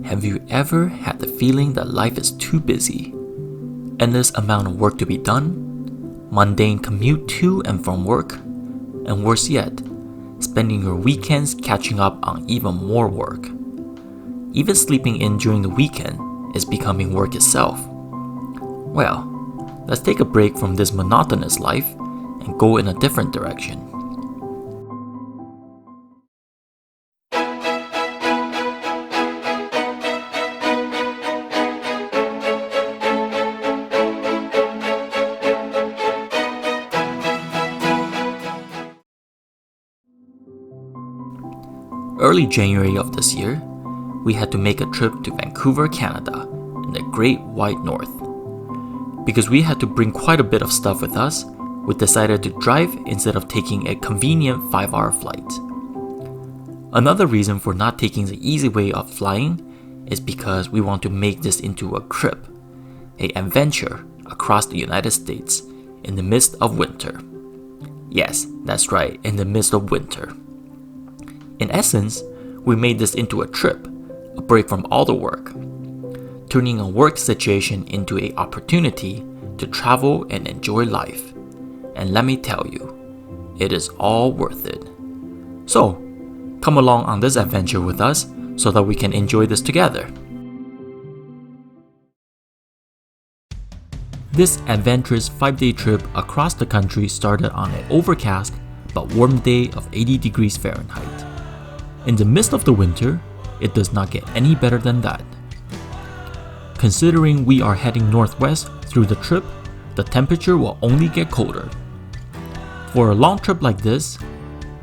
Have you ever had the feeling that life is too busy? Endless amount of work to be done, mundane commute to and from work, and worse yet, spending your weekends catching up on even more work. Even sleeping in during the weekend is becoming work itself. Well, let's take a break from this monotonous life and go in a different direction. Early January of this year, we had to make a trip to Vancouver, Canada, in the Great White North. Because we had to bring quite a bit of stuff with us, we decided to drive instead of taking a convenient 5-hour flight. Another reason for not taking the easy way of flying is because we want to make this into a trip, an adventure across the United States in the midst of winter. Yes, that's right, in the midst of winter. In essence, we made this into a trip, a break from all the work, turning a work situation into an opportunity to travel and enjoy life. And let me tell you, it is all worth it. So, come along on this adventure with us so that we can enjoy this together. This adventurous 5-day trip across the country started on an overcast but warm day of 80 degrees Fahrenheit. In the midst of the winter, it does not get any better than that. Considering we are heading northwest through the trip, the temperature will only get colder. For a long trip like this,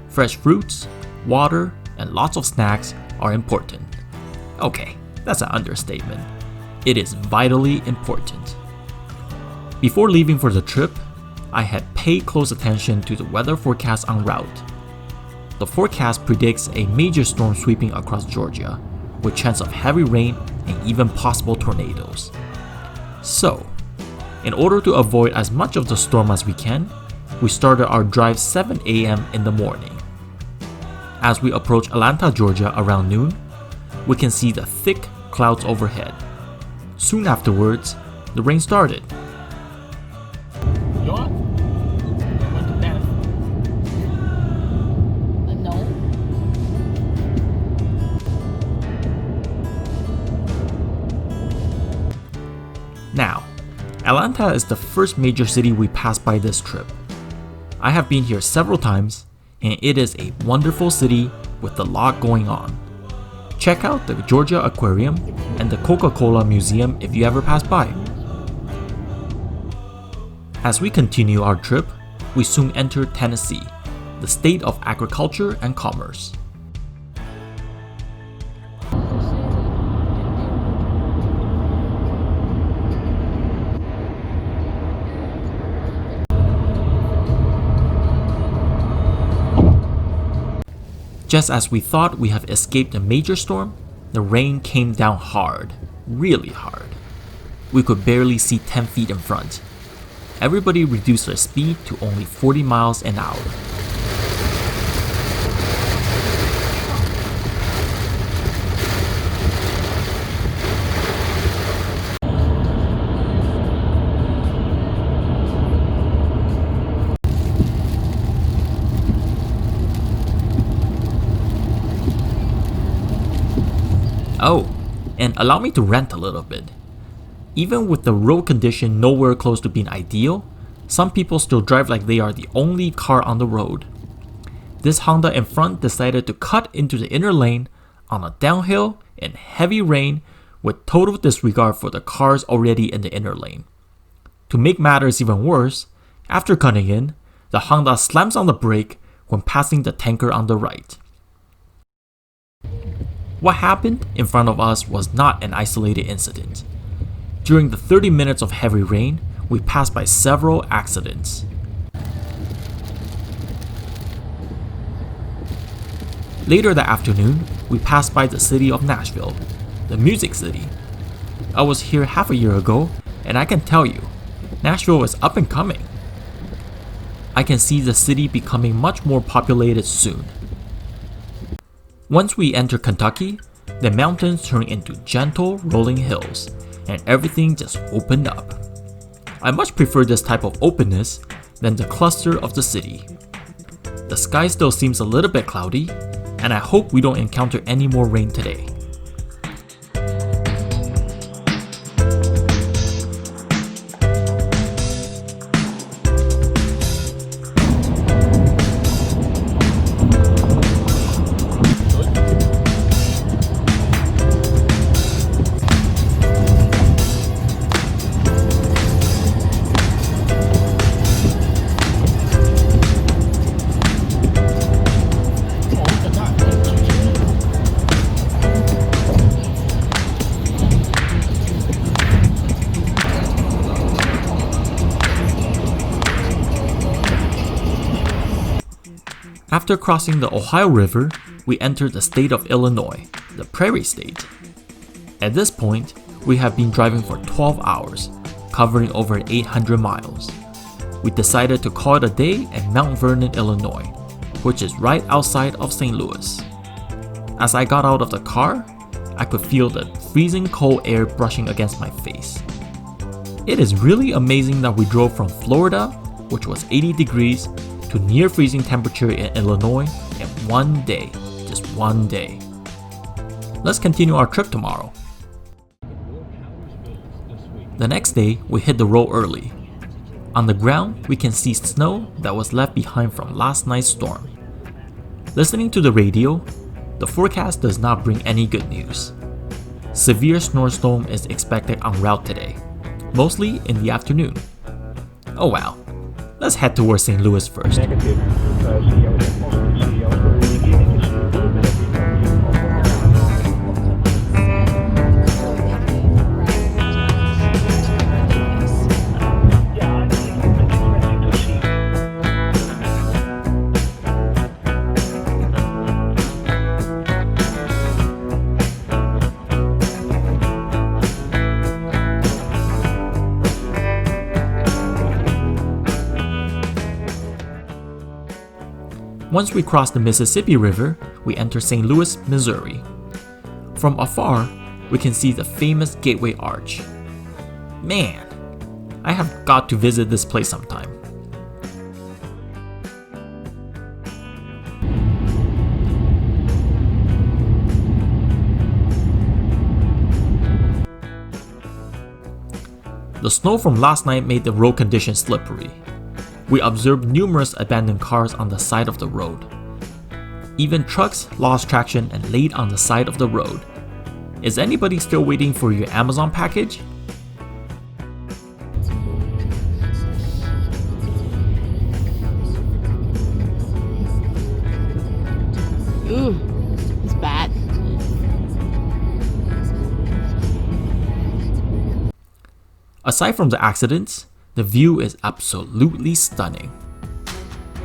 fresh fruits, water, and lots of snacks are important. Okay, that's an understatement. It is vitally important. Before leaving for the trip, I had paid close attention to the weather forecast en route. The forecast predicts a major storm sweeping across Georgia, with chance of heavy rain and even possible tornadoes. So, in order to avoid as much of the storm as we can, we started our drive 7 a.m. in the morning. As we approach Atlanta, Georgia around noon, we can see the thick clouds overhead. Soon afterwards, the rain started. Now, Atlanta is the first major city we passed by this trip. I have been here several times, and it is a wonderful city with a lot going on. Check out the Georgia Aquarium and the Coca-Cola Museum if you ever pass by. As we continue our trip, we soon enter Tennessee, the state of agriculture and commerce. Just as we thought we have escaped a major storm, the rain came down hard, really hard. We could barely see 10 feet in front. Everybody reduced their speed to only 40 miles an hour. Oh, and allow me to rant a little bit. Even with the road condition nowhere close to being ideal, some people still drive like they are the only car on the road. This Honda in front decided to cut into the inner lane on a downhill in heavy rain with total disregard for the cars already in the inner lane. To make matters even worse, after cutting in, the Honda slams on the brake when passing the tanker on the right. What happened in front of us was not an isolated incident. During the 30 minutes of heavy rain, we passed by several accidents. Later that afternoon, we passed by the city of Nashville, the music city. I was here half a year ago, and I can tell you, Nashville is up and coming. I can see the city becoming much more populated soon. Once we enter Kentucky, the mountains turned into gentle rolling hills, and everything just opened up. I much prefer this type of openness than the cluster of the city. The sky still seems a little bit cloudy, and I hope we don't encounter any more rain today. After crossing the Ohio River, we entered the state of Illinois, the Prairie State. At this point, we have been driving for 12 hours, covering over 800 miles. We decided to call it a day at Mount Vernon, Illinois, which is right outside of St. Louis. As I got out of the car, I could feel the freezing cold air brushing against my face. It is really amazing that we drove from Florida, which was 80 degrees, to near freezing temperature in Illinois in one day, just one day. Let's continue our trip tomorrow. The next day, we hit the road early. On the ground, we can see snow that was left behind from last night's storm. Listening to the radio, the forecast does not bring any good news. Severe snowstorm is expected en route today, mostly in the afternoon. Oh wow. Let's head towards St. Louis first. Once we cross the Mississippi River, we enter St. Louis, Missouri. From afar, we can see the famous Gateway Arch. Man, I have got to visit this place sometime. The snow from last night made the road conditions slippery. We observed numerous abandoned cars on the side of the road. Even trucks lost traction and laid on the side of the road. Is anybody still waiting for your Amazon package? Ooh, it's bad. Aside from the accidents, the view is absolutely stunning.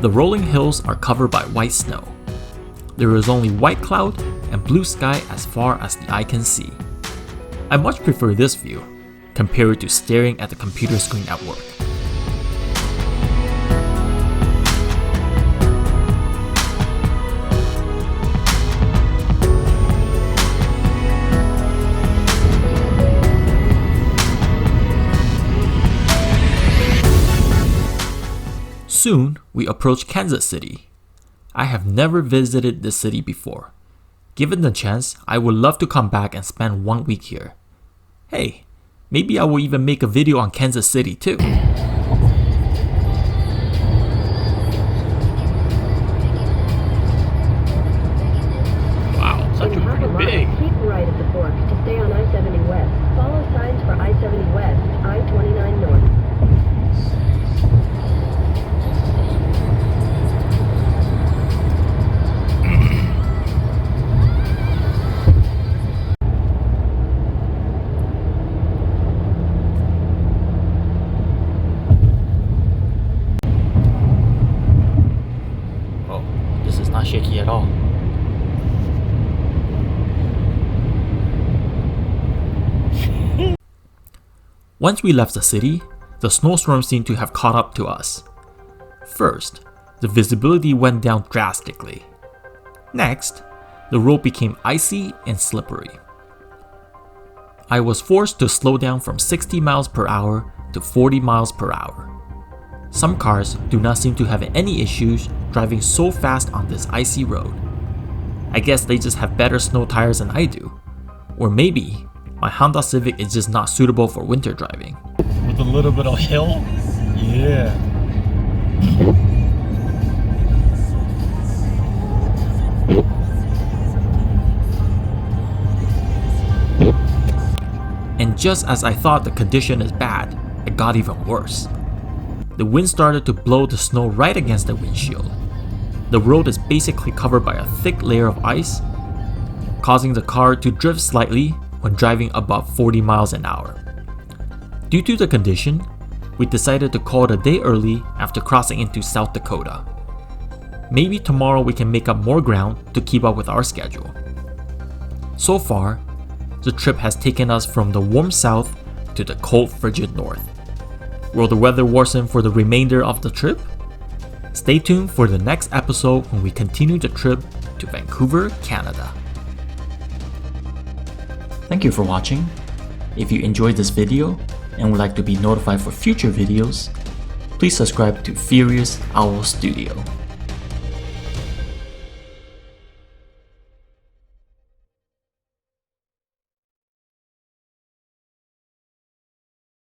The rolling hills are covered by white snow. There is only white cloud and blue sky as far as the eye can see. I much prefer this view, compared to staring at the computer screen at work. Soon, we approach Kansas City. I have never visited this city before. Given the chance, I would love to come back and spend 1 week here. Hey, maybe I will even make a video on Kansas City too. Wow, such a pretty big. Keep right at the fork to stay on I-70 West. Follow signs for I-70 West, I-29 North. Not shaky at all. Once we left the city, the snowstorm seemed to have caught up to us. First, the visibility went down drastically. Next, the road became icy and slippery. I was forced to slow down from 60 miles per hour to 40 miles per hour. Some cars do not seem to have any issues driving so fast on this icy road. I guess they just have better snow tires than I do. Or maybe my Honda Civic is just not suitable for winter driving. With a little bit of hill? Yeah. And just as I thought the condition is bad, it got even worse. The wind started to blow the snow right against the windshield. The road is basically covered by a thick layer of ice, causing the car to drift slightly when driving above 40 miles an hour. Due to the condition, we decided to call it a day early after crossing into South Dakota. Maybe tomorrow we can make up more ground to keep up with our schedule. So far, the trip has taken us from the warm south to the cold, frigid north. Will the weather worsen for the remainder of the trip? Stay tuned for the next episode when we continue the trip to Vancouver, Canada. Thank you for watching. If you enjoyed this video and would like to be notified for future videos, please subscribe to Furious Owl Studio.